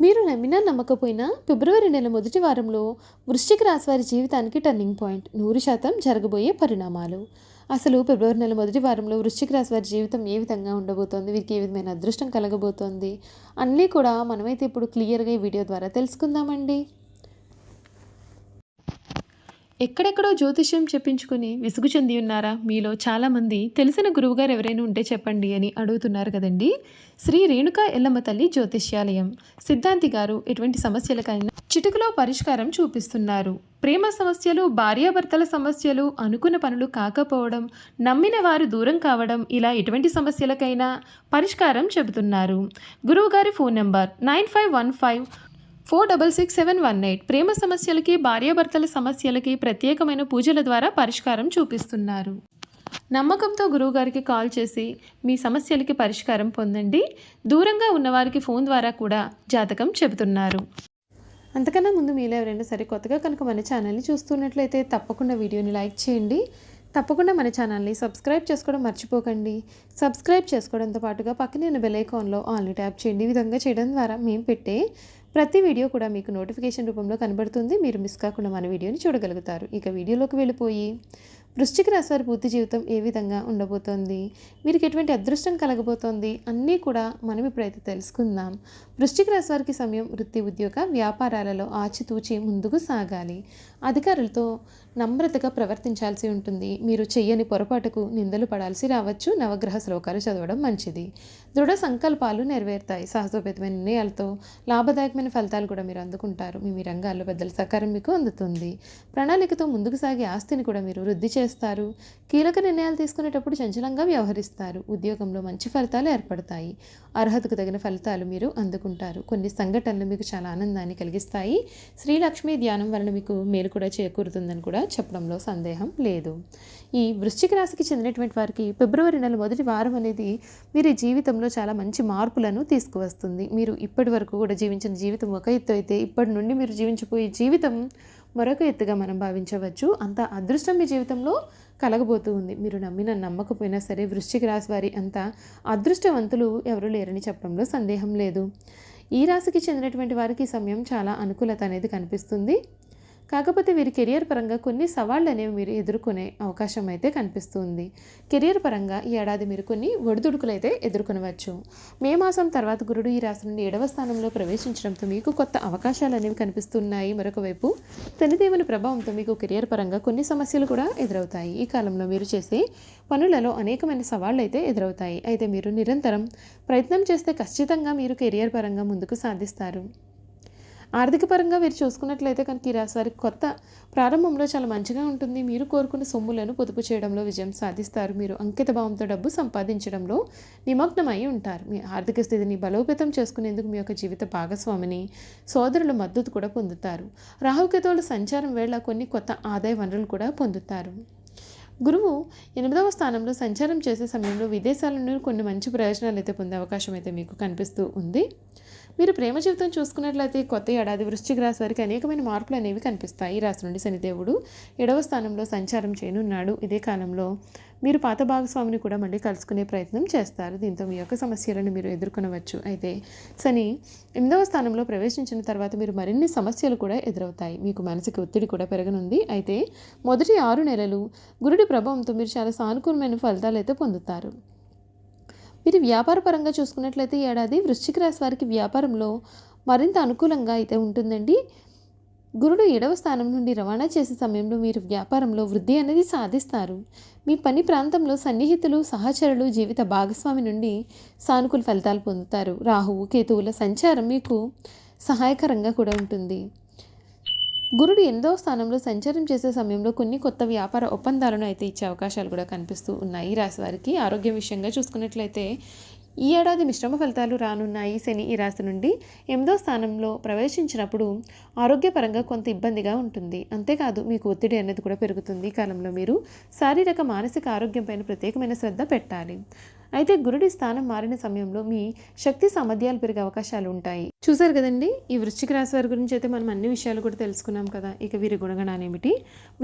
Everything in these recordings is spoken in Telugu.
మీరు నమ్మినా నమ్మకపోయినా ఫిబ్రవరి నెల మొదటి వారంలో వృశ్చిక రాశి వారి జీవితానికి టర్నింగ్ పాయింట్ 100% జరగబోయే పరిణామాలు. అసలు ఫిబ్రవరి నెల మొదటి వారంలో వృశ్చిక రాశి వారి జీవితం ఏ విధంగా ఉండబోతోంది, వీరికి ఏ విధమైన అదృష్టం కలగబోతోంది అన్నీ కూడా మనమైతే ఇప్పుడు క్లియర్గా ఈ వీడియో ద్వారా తెలుసుకుందామండి. ఎక్కడెక్కడో జ్యోతిష్యం చెప్పించుకుని విసుగు చెంది ఉన్నారా? మీలో చాలామంది తెలిసిన గురువుగారు ఎవరైనా ఉంటే చెప్పండి అని అడుగుతున్నారు కదండి. శ్రీ రేణుకా ఎల్లమ్మ తల్లి జ్యోతిష్యాలయం సిద్ధాంతి గారు ఎటువంటి సమస్యలకైనా చిటికలో పరిష్కారం చూపిస్తున్నారు. ప్రేమ సమస్యలు, భార్యాభర్తల సమస్యలు, అనుకున్న పనులు కాకపోవడం, నమ్మిన వారు దూరం కావడం, ఇలా ఎటువంటి సమస్యలకైనా పరిష్కారం చెబుతున్నారు. గురువుగారి ఫోన్ నెంబర్ 9515466718. ప్రేమ సమస్యలకి, భార్యాభర్తల సమస్యలకి ప్రత్యేకమైన పూజల ద్వారా పరిష్కారం చూపిస్తున్నారు. నమ్మకంతో గురువుగారికి కాల్ చేసి మీ సమస్యలకి పరిష్కారం పొందండి. దూరంగా ఉన్నవారికి ఫోన్ ద్వారా కూడా జాతకం చెబుతున్నారు. అంతకన్నా ముందు మీలో ఎవరైనా సరే కొత్తగా కనుక మన ఛానల్ని చూస్తున్నట్లయితే తప్పకుండా వీడియోని లైక్ చేయండి. తప్పకుండా మన ఛానల్ని సబ్స్క్రైబ్ చేసుకోవడం మర్చిపోకండి. సబ్స్క్రైబ్ చేసుకోవడంతో పాటుగా పక్కనే ఉన్న బెల్ ఐకాన్లో ఆల్ని ట్యాప్ చేయండి. ఈ విధంగా చేయడం ద్వారా మేము పెట్టే ప్రతి వీడియో కూడా మీకు నోటిఫికేషన్ రూపంలో కనబడుతుంది. మీరు మిస్ కాకుండా మన వీడియోని చూడగలుగుతారు. ఇక వీడియోలోకి వెళ్ళిపోయి వృశ్చిక రాశి వారి పూర్తి జీవితం ఏ విధంగా ఉండబోతోంది, వీరికి ఎటువంటి అదృష్టం కలగబోతోంది అన్నీ కూడా మనం ఇప్పుడైతే తెలుసుకుందాం. వృశ్చిక రాశి వారికి సమయం వృత్తి, ఉద్యోగ, వ్యాపారాలలో ఆచితూచి ముందుకు సాగాలి. అధికారులతో నమ్రతగా ప్రవర్తించాల్సి ఉంటుంది. మీరు చెయ్యని పొరపాటుకు నిందలు పడాల్సి రావచ్చు. నవగ్రహ శ్లోకాలు చదవడం మంచిది. దృఢ సంకల్పాలు నెరవేరుతాయి. సాహసోపేతమైన నిర్ణయాలతో లాభదాయకమైన ఫలితాలు కూడా మీరు అందుకుంటారు. మీ రంగాల్లో పెద్దల సహకారం మీకు అందుతుంది. ప్రణాళికతో ముందుకు సాగే ఆస్తిని కూడా మీరు వృద్ధి చేస్తారు. కీలక నిర్ణయాలు తీసుకునేటప్పుడు చంచలంగా వ్యవహరిస్తారు. ఉద్యోగంలో మంచి ఫలితాలు ఏర్పడతాయి. అర్హతకు తగిన ఫలితాలు మీరు అందుకుంటారు. కొన్ని సంఘటనలు మీకు చాలా ఆనందాన్ని కలిగిస్తాయి. శ్రీలక్ష్మి ధ్యానం వలన మీకు మేలు కూడా చేకూరుతుందని కూడా చెప్పడంలో సందేహం లేదు. ఈ వృశ్చిక రాశికి చెందినటువంటి వారికి ఫిబ్రవరి నెల మొదటి వారం అనేది వీరి జీవితంలో చాలా మంచి మార్పులను తీసుకువస్తుంది. మీరు ఇప్పటి వరకు కూడా జీవించిన జీవితం ఒక ఎత్తు అయితే, ఇప్పటి నుండి మీరు జీవించబోయే జీవితం మరొక ఎత్తుగా మనం భావించవచ్చు. అంత అదృష్టం మీ జీవితంలో కలగబోతూ ఉంది. మీరు నమ్మిన నమ్మకపోయినా సరే వృశ్చిక రాశి వారి అంత అదృష్టవంతులు ఎవరు లేరని చెప్పడంలో సందేహం లేదు. ఈ రాశికి చెందినటువంటి వారికి ఈ సమయం చాలా అనుకూలత అనేది కనిపిస్తుంది. కాకపోతే వీరి కెరియర్ పరంగా కొన్ని సవాళ్ళు అనేవి మీరు ఎదుర్కొనే అవకాశం అయితే కనిపిస్తుంది. కెరియర్ పరంగా ఈ ఏడాది మీరు కొన్ని ఒడిదుడుకులు అయితే ఎదుర్కొనవచ్చు. మే మాసం తర్వాత గురుడు ఈ రాశి నుండి 7వ స్థానంలో ప్రవేశించడంతో మీకు కొత్త అవకాశాలు అనేవి కనిపిస్తున్నాయి. మరొక వైపు శనిదేవుని ప్రభావంతో మీకు కెరియర్ పరంగా కొన్ని సమస్యలు కూడా ఎదురవుతాయి. ఈ కాలంలో మీరు చేసే పనులలో అనేకమైన సవాళ్ళు అయితే ఎదురవుతాయి. అయితే మీరు నిరంతరం ప్రయత్నం చేస్తే ఖచ్చితంగా మీరు కెరియర్ పరంగా ముందుకు సాధిస్తారు. ఆర్థిక పరంగా వీరు చూసుకున్నట్లయితే కనుక ఈ రాశి వారికి కొత్త ప్రారంభంలో చాలా మంచిగా ఉంటుంది. మీరు కోరుకున్న సొమ్ములను పొదుపు చేయడంలో విజయం సాధిస్తారు. మీరు అంకిత భావంతో డబ్బు సంపాదించడంలో నిమగ్నమై ఉంటారు. మీ ఆర్థిక స్థితిని బలోపేతం చేసుకునేందుకు మీ యొక్క జీవిత భాగస్వామిని, సోదరుల మద్దతు కూడా పొందుతారు. రాహుకేతువుల సంచారం వేళ కొన్ని కొత్త ఆదాయ వనరులు కూడా పొందుతారు. గురువు 8వ స్థానంలో సంచారం చేసే సమయంలో విదేశాల నుండి కొన్ని మంచి ప్రయోజనాలు అయితే పొందే అవకాశం అయితే మీకు కనిపిస్తూ ఉంది. మీరు ప్రేమ జీవితం చూసుకున్నట్లయితే కొత్త ఏడాది వృశ్చిక రాశి వారికి అనేకమైన మార్పులు అనేవి కనిపిస్తాయి. ఈ రాశి నుండి శనిదేవుడు 7వ స్థానంలో సంచారం చేయనున్నాడు. ఇదే కాలంలో మీరు పాత భాగస్వామిని కూడా మళ్ళీ కలుసుకునే ప్రయత్నం చేస్తారు. దీంతో మీ యొక్క సమస్యలను మీరు ఎదుర్కొనవచ్చు. అయితే శని 8వ స్థానంలో ప్రవేశించిన తర్వాత మీరు మరిన్ని సమస్యలు కూడా ఎదురవుతాయి. మీకు మానసిక ఒత్తిడి కూడా పెరగనుంది. అయితే మొదటి 6 నెలలు గురుడి ప్రభావంతో మీరు చాలా సానుకూలమైన ఫలితాలు అయితే పొందుతారు. మీరు వ్యాపార పరంగా చూసుకున్నట్లయితే ఈ ఏడాది వృశ్చిక రాశి వారికి వ్యాపారంలో మరింత అనుకూలంగా అయితే ఉంటుందండి. గురుడు 7వ స్థానం నుండి రవాణా చేసే సమయంలో మీరు వ్యాపారంలో వృద్ధి అనేది సాధిస్తారు. మీ పని ప్రాంతంలో సన్నిహితులు, సహచరులు, జీవిత భాగస్వామి నుండి సానుకూల ఫలితాలు పొందుతారు. రాహువు, కేతువుల సంచారం మీకు సహాయకరంగా కూడా ఉంటుంది. గురుడు 8వ స్థానంలో సంచారం చేసే సమయంలో కొన్ని కొత్త వ్యాపార ఒప్పందాలను అయితే ఇచ్చే అవకాశాలు కూడా కనిపిస్తూ ఉన్నాయి. ఈ రాశి వారికి ఆరోగ్యం విషయంగా చూసుకున్నట్లయితే ఈ ఏడాది మిశ్రమ ఫలితాలు రానున్నాయి. శని ఈ రాశి నుండి 8వ స్థానంలో ప్రవేశించినప్పుడు ఆరోగ్యపరంగా కొంత ఇబ్బందిగా ఉంటుంది. అంతేకాదు మీకు ఒత్తిడి అనేది కూడా పెరుగుతుంది. ఈ కాలంలో మీరు శారీరక, మానసిక ఆరోగ్యం పైన ప్రత్యేకమైన శ్రద్ధ పెట్టాలి. అయితే గురుడి స్థానం మారిన సమయంలో మీ శక్తి సామర్థ్యాలు పెరిగే అవకాశాలు ఉంటాయి. చూసారు కదండి, ఈ వృశ్చిక రాశి వారి గురించి అయితే మనం అన్ని విషయాలు కూడా తెలుసుకున్నాం కదా. ఇక వీరి గుణగణాలు ఏమిటి,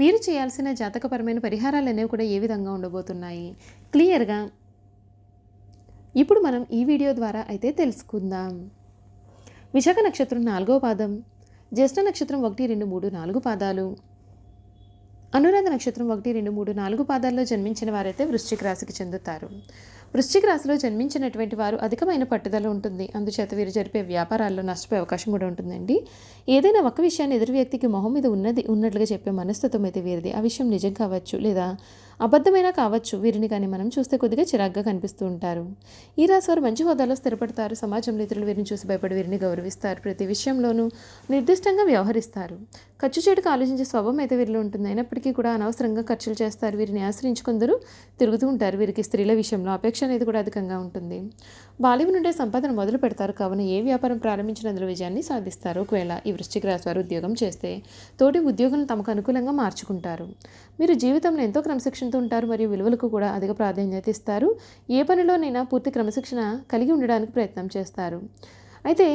వీరు చేయాల్సిన జాతకపరమైన పరిహారాలు అనేవి కూడా ఏ విధంగా ఉండబోతున్నాయి క్లియర్గా ఇప్పుడు మనం ఈ వీడియో ద్వారా అయితే తెలుసుకుందాం. విశాఖ నక్షత్రం 4వ పాదం, జ్యేష్ఠ నక్షత్రం 1, 2, 3, 4 పాదాలు, అనురాధ నక్షత్రం 1, 2, 3, 4 పాదాల్లో జన్మించిన వారైతే వృశ్చిక రాశికి చెందుతారు. వృశ్చిక రాశిలో జన్మించినటువంటి వారు అధికమైన పట్టుదల ఉంటుంది. అందుచేత వీరు జరిపే వ్యాపారాల్లో నష్టపోయే అవకాశం కూడా ఉంటుందండి. ఏదైనా ఒక విషయాన్ని ఎదురు వ్యక్తికి మొహం మీద ఉన్నట్లుగా చెప్పే మనస్తత్వం అయితే వీరిది. ఆ విషయం నిజం కావచ్చు లేదా అబద్ధమైనా కావచ్చు. వీరిని కానీ మనం చూస్తే కొద్దిగా చిరాగ్గా కనిపిస్తూ ఉంటారు. ఈ రాశి వారు మంచి హోదాలో స్థిరపడతారు. సమాజంలో ఇతరులు వీరిని చూసి భయపడి వీరిని గౌరవిస్తారు. ప్రతి విషయంలోనూ నిర్దిష్టంగా వ్యవహరిస్తారు. ఖర్చు చేయడానికి ఆలోచించే స్వభావం అయితే వీరిలో ఉంటుంది. అయినప్పటికీ కూడా అనవసరంగా ఖర్చులు చేస్తారు. వీరిని ఆశ్రయించుకుందరు తిరుగుతూ ఉంటారు. వీరికి స్త్రీల విషయంలో అపేక్ష అనేది కూడా అధికంగా ఉంటుంది. బాల్యం నుండే సంపాదన మొదలు పెడతారు. కావున ఏ వ్యాపారం ప్రారంభించిన అందులో విజయాన్ని సాధిస్తారు. ఒకవేళ ఈ వృశ్చిక రాశి వారు ఉద్యోగం చేస్తే తోటి ఉద్యోగులను తమకు అనుకూలంగా మార్చుకుంటారు. మీరు జీవితంలో ఎంతో క్రమశిక్షణతో ఉంటారు మరియు విలువలకు కూడా అధిక ప్రాధాన్యత ఇస్తారు. ఏ పనిలోనైనా పూర్తి క్రమశిక్షణ కలిగి ఉండడానికి ప్రయత్నం చేస్తారు. అయితే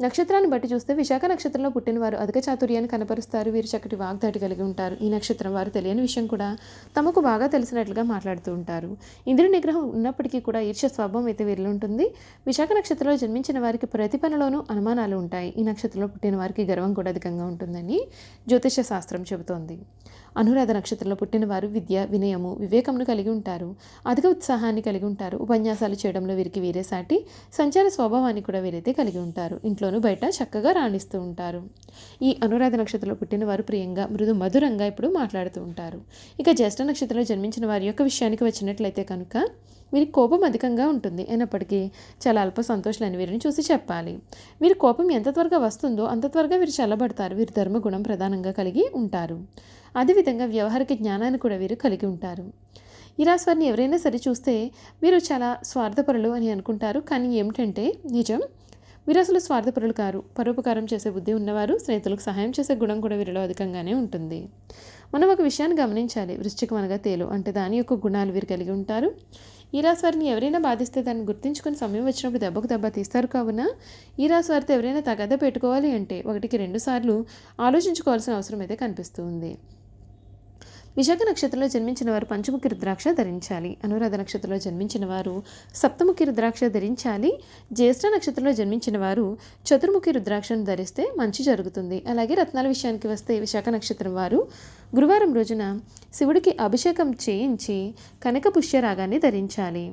నక్షత్రాన్ని బట్టి చూస్తే విశాఖ నక్షత్రంలో పుట్టిన వారు అధిక చాతుర్యాన్ని కనపరుస్తారు. వీరు చక్కటి వాగ్దాటి కలిగి ఉంటారు. ఈ నక్షత్రం వారు తెలియని విషయం కూడా తమకు బాగా తెలిసినట్లుగా మాట్లాడుతూ ఉంటారు. ఇంద్రుడి నిగ్రహం ఉన్నప్పటికీ కూడా ఈర్ష్య స్వభావం అయితే వీరిలో ఉంటుంది. విశాఖ నక్షత్రంలో జన్మించిన వారికి ప్రతి పనిలోనూ అనుమానాలు ఉంటాయి. ఈ నక్షత్రంలో పుట్టిన వారికి గర్వం కూడా అధికంగా ఉంటుందని జ్యోతిష శాస్త్రం చెబుతోంది. అనురాధ నక్షత్రంలో పుట్టిన వారు విద్య, వినయము, వివేకమును కలిగి ఉంటారు. అధిక ఉత్సాహాన్ని కలిగి ఉంటారు. ఉపన్యాసాలు చేయడంలో వీరికి వీరే సాటి. సంచార స్వభావాన్ని కూడా వీరైతే కలిగి ఉంటారు. ఇంట్లోనూ బయట చక్కగా రాణిస్తూ ఉంటారు. ఈ అనురాధ నక్షత్రంలో పుట్టిన వారు ప్రియంగా, మృదు మధురంగా ఇప్పుడు మాట్లాడుతూ ఉంటారు. ఇక జ్యేష్ఠ నక్షత్రంలో జన్మించిన వారి యొక్క విషయానికి వచ్చినట్లయితే కనుక వీరికి కోపం అధికంగా ఉంటుంది. అయినప్పటికీ చాలా అల్ప సంతోషాలని వీరిని చూసి చెప్పాలి. వీరి కోపం ఎంత త్వరగా వస్తుందో అంత త్వరగా వీరు చల్లబడతారు. వీరి ధర్మగుణం ప్రధానంగా కలిగి ఉంటారు. అదేవిధంగా వ్యవహారిక జ్ఞానాన్ని కూడా వీరు కలిగి ఉంటారు. ఈ రాశి వారిని ఎవరైనా సరే చూస్తే వీరు చాలా స్వార్థపరులు అని అనుకుంటారు. కానీ ఏమిటంటే నిజం, వీరు అసలు స్వార్థపరులు కారు. పరోపకారం చేసే బుద్ధి ఉన్నవారు. స్నేహితులకు సహాయం చేసే గుణం కూడా వీరిలో అధికంగానే ఉంటుంది. మనం ఒక విషయాన్ని గమనించాలి. వృశ్చికం అనగా తేలు అంటే దాని యొక్క గుణాలు వీరు కలిగి ఉంటారు. ఈ రాశి వారిని ఎవరైనా బాధిస్తే దాన్ని గుర్తించుకొని సమయం వచ్చినప్పుడు దెబ్బకు దెబ్బ తీస్తారు. కావున ఈ రాశి వారితో ఎవరైనా తగాదా పెట్టుకోవాలి అంటే 1కి 2 సార్లు ఆలోచించుకోవాల్సిన అవసరం అయితే కనిపిస్తుంది. విశాఖ నక్షత్రంలో జన్మించిన వారు పంచముఖి రుద్రాక్ష ధరించాలి. అనురాధ నక్షత్రంలో జన్మించిన వారు సప్తముఖి రుద్రాక్ష ధరించాలి. జ్యేష్ఠ నక్షత్రంలో జన్మించిన వారు చతుర్ముఖి రుద్రాక్షను ధరిస్తే మంచి జరుగుతుంది. అలాగే రత్నాల విషయానికి వస్తే విశాఖ నక్షత్రం వారు గురువారం రోజున శివుడికి అభిషేకం చేయించి కనక పుష్యరాగాన్ని ధరించాలి.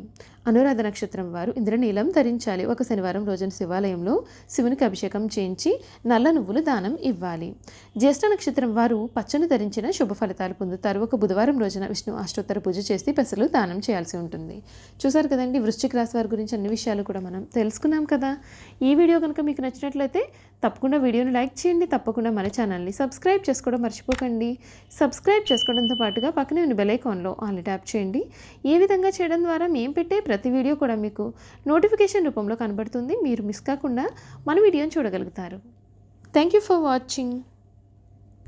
అనురాధ నక్షత్రం వారు ఇంద్రనీలం ధరించాలి. ఒక శనివారం రోజున శివాలయంలో శివునికి అభిషేకం చేయించి నల్ల నువ్వులు దానం ఇవ్వాలి. జ్యేష్ఠ నక్షత్రం వారు పచ్చని ధరించిన శుభ ఫలితాలు పొందుతారు. ఒక బుధవారం రోజున విష్ణు అష్టోత్తర పూజ చేసి పెసలు దానం చేయాల్సి ఉంటుంది. చూసారు కదండి, వృశ్చిక రాశి వారి గురించి అన్ని విషయాలు కూడా మనం తెలుసుకున్నాం కదా. ఈ వీడియో కనుక మీకు నచ్చినట్లయితే తప్పకుండా వీడియోని లైక్ చేయండి. తప్పకుండా మన ఛానల్ని సబ్స్క్రైబ్ చేసుకోవడం మర్చిపోకండి. సబ్స్క్రైబ్ చేసుకోవడంతో పాటుగా పక్కనే ఉన్న బెల్ ఐకాన్లో ఆల్ ట్యాప్ చేయండి. ఏ విధంగా చేయడం ద్వారా మేము పెట్టే ప్రతి వీడియో కూడా మీకు నోటిఫికేషన్ రూపంలో కనబడుతుంది. మీరు మిస్ కాకుండా మన వీడియోని చూడగలుగుతారు. Thank you for watching.